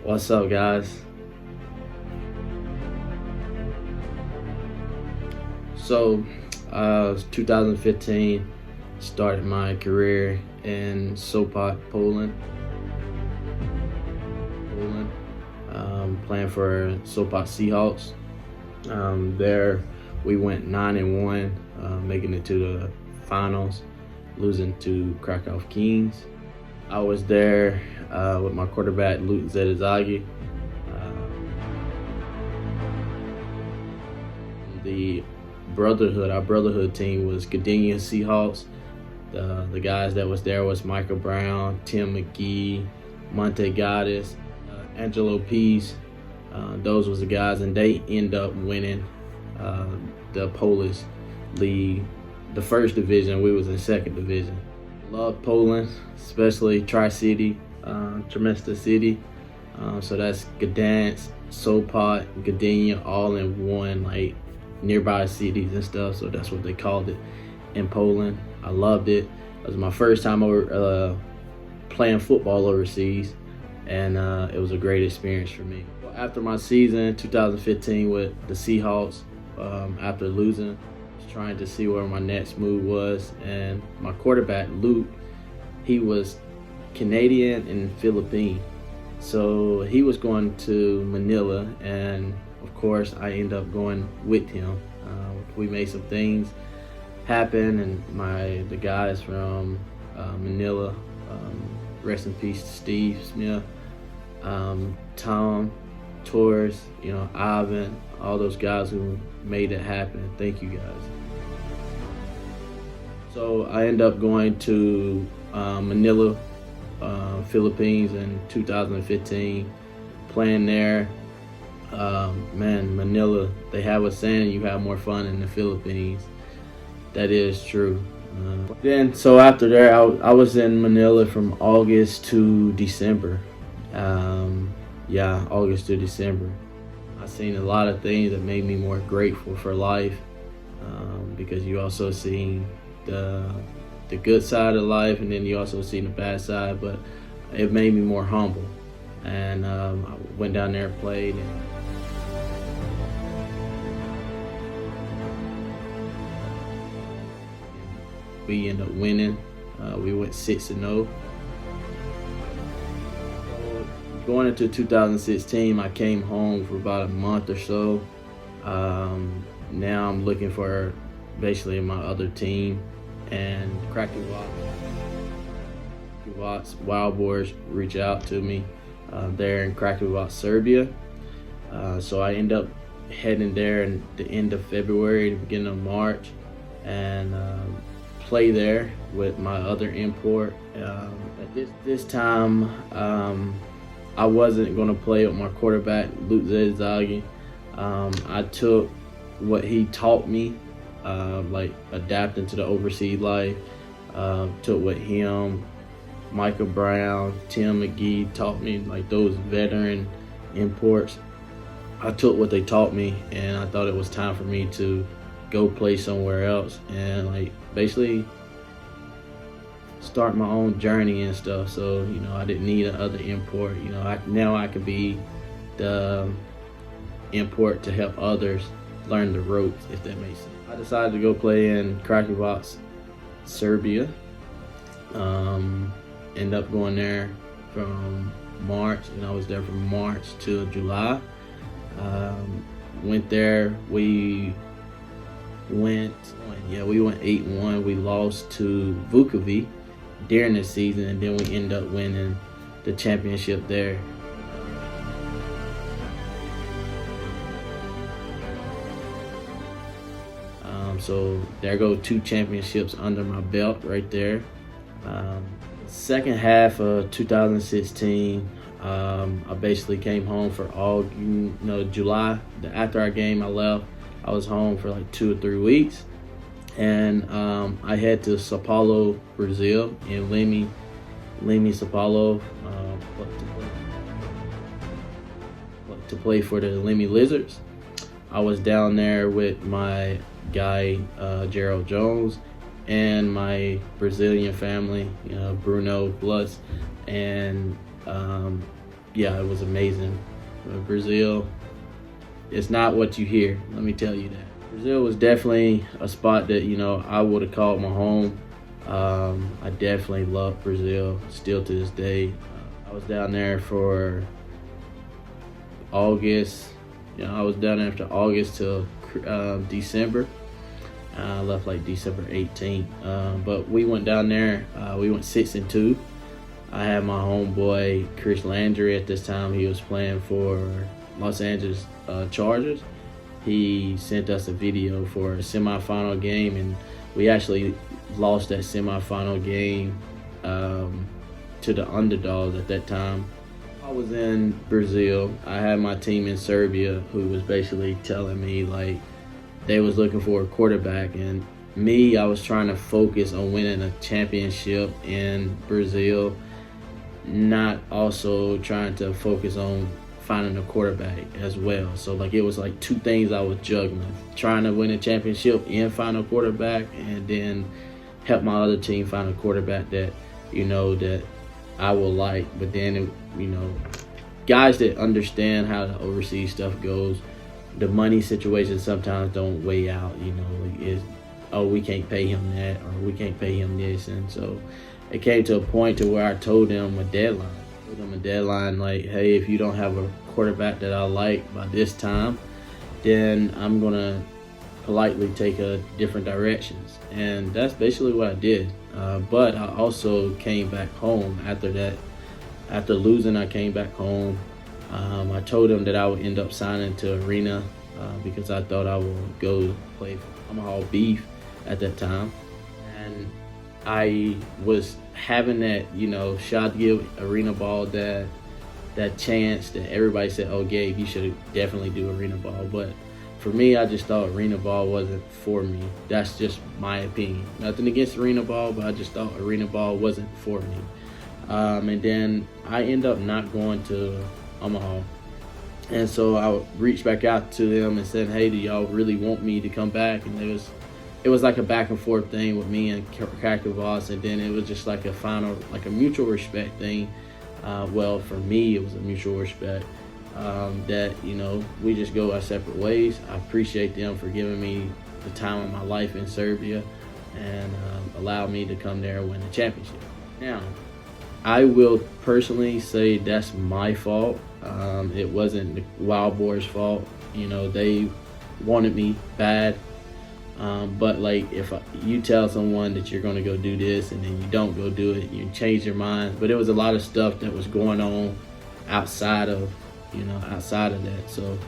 What's up, guys? So, 2015, started my career in Sopot, Poland. Playing for Sopot Seahawks. There, we went 9-1, making it to the finals, losing to Kragujevac. I was there with my quarterback Luke Zedizagi. Our brotherhood team was Gdynia Seahawks. The guys that was there was Michael Brown, Tim McGee, Monte Gaddis, Angelo Pease. Those was the guys, and they end up winning the Polish league, the first division. We was in second division. Love Poland, especially Tri-City, Tremesta City. So that's Gdansk, Sopot, Gdynia, all in one, like nearby cities and stuff. So that's what they called it in Poland. I loved it. It was my first time over playing football overseas, and it was a great experience for me. After my season 2015 with the Seahawks, after losing, I was trying to see where my next move was, and my quarterback Luke, he was Canadian and Philippine, so he was going to Manila, and of course I ended up going with him. We made some things happen, and the guys from Manila, rest in peace to Steve Smith, Tom, Torres, Ivan, all those guys who made it happen. Thank you, guys. So I ended up going to Manila, Philippines in 2015, playing there. Manila, they have a saying, you have more fun in the Philippines. That is true. So after that, I was in Manila from August to December. August to December. I seen a lot of things that made me more grateful for life, because you also see the good side of life, and then you also see the bad side, but it made me more humble. And I went down there and played, and we ended up winning. We went 6-0. Going into 2016, I came home for about a month or so. Now I'm looking for basically my other team, and Kragujevac Wild Boars reach out to me there in Kragujevac, Serbia. So I end up heading there in the end of February, the beginning of March, and play there with my other import. At this time, I wasn't going to play with my quarterback, Luke Zedizagi. I took what he taught me, like adapting to the overseas life. Took what him, Michael Brown, Tim McGee taught me, like those veteran imports. I took what they taught me, and I thought it was time for me to go play somewhere else and like basically start my own journey and stuff. So I didn't need another import. Now I could be the import to help others learn the ropes, if that makes sense. I decided to go play in Kragujevac, Serbia. End up going there from March, and I was there from March to July. Went there. We went 8-1. We lost to Vukovic during the season, and then we end up winning the championship there. So there go 2 championships under my belt right there. Second half of 2016, I basically came home for all July. After our game, I left. I was home for like 2 or 3 weeks, and I head to São Paulo, Brazil, in Leme, São Paulo, to play for the Leme Lizards. I was down there with my guy Gerald Jones and my Brazilian family, Bruno Blutz, and yeah, it was amazing. Brazil, it's not what you hear. Let me tell you that. Brazil was definitely a spot that, you know, I would have called my home. I definitely love Brazil still to this day. I was down there for August. You know, I was down there after August till December. I left like December 18th. But we went down there. We went 6-2. I had my homeboy Chris Landry at this time. He was playing for Los Angeles Chargers. He sent us a video for a semifinal game, and we actually lost that semifinal game to the underdogs at that time. I was in Brazil. I had my team in Serbia who was basically telling me like they was looking for a quarterback, and me, I was trying to focus on winning a championship in Brazil, not also trying to focus on finding a quarterback as well. So like it was like two things I was juggling, trying to win a championship and find a quarterback, and then help my other team find a quarterback that, you know, that I will like. But then it, you know, guys that understand how the overseas stuff goes, the money situation sometimes don't weigh out, you know, like it's, oh, we can't pay him that, or we can't pay him this. And so it came to a point to where I told them a deadline. Like, hey, if you don't have a quarterback that I like by this time, then I'm gonna politely take a different directions. And that's basically what I did. But I also came back home after that. After losing, I came back home. I told them that I would end up signing to Arena because I thought I would go play for Omaha Beef at that time. And I was having that, you know, shot to give Arena Ball that chance that everybody said, oh, Gabe, you should definitely do Arena Ball. But for me, I just thought Arena Ball wasn't for me. That's just my opinion. Nothing against Arena Ball, but I just thought Arena Ball wasn't for me. And then I ended up not going to Omaha. And so I reached back out to them and said, hey, do y'all really want me to come back? And it was like a back and forth thing with me and Kragujevac, and then it was just like a final, like a mutual respect thing. Well, for me, it was a mutual respect that, you know, we just go our separate ways. I appreciate them for giving me the time of my life in Serbia and allowed me to come there and win the championship. Now, I will personally say that's my fault. It wasn't the Wild Boars' fault. You know, they wanted me bad. But like if you tell someone that you're going to go do this and then you don't go do it, you change your mind. But there was a lot of stuff that was going on outside of that. So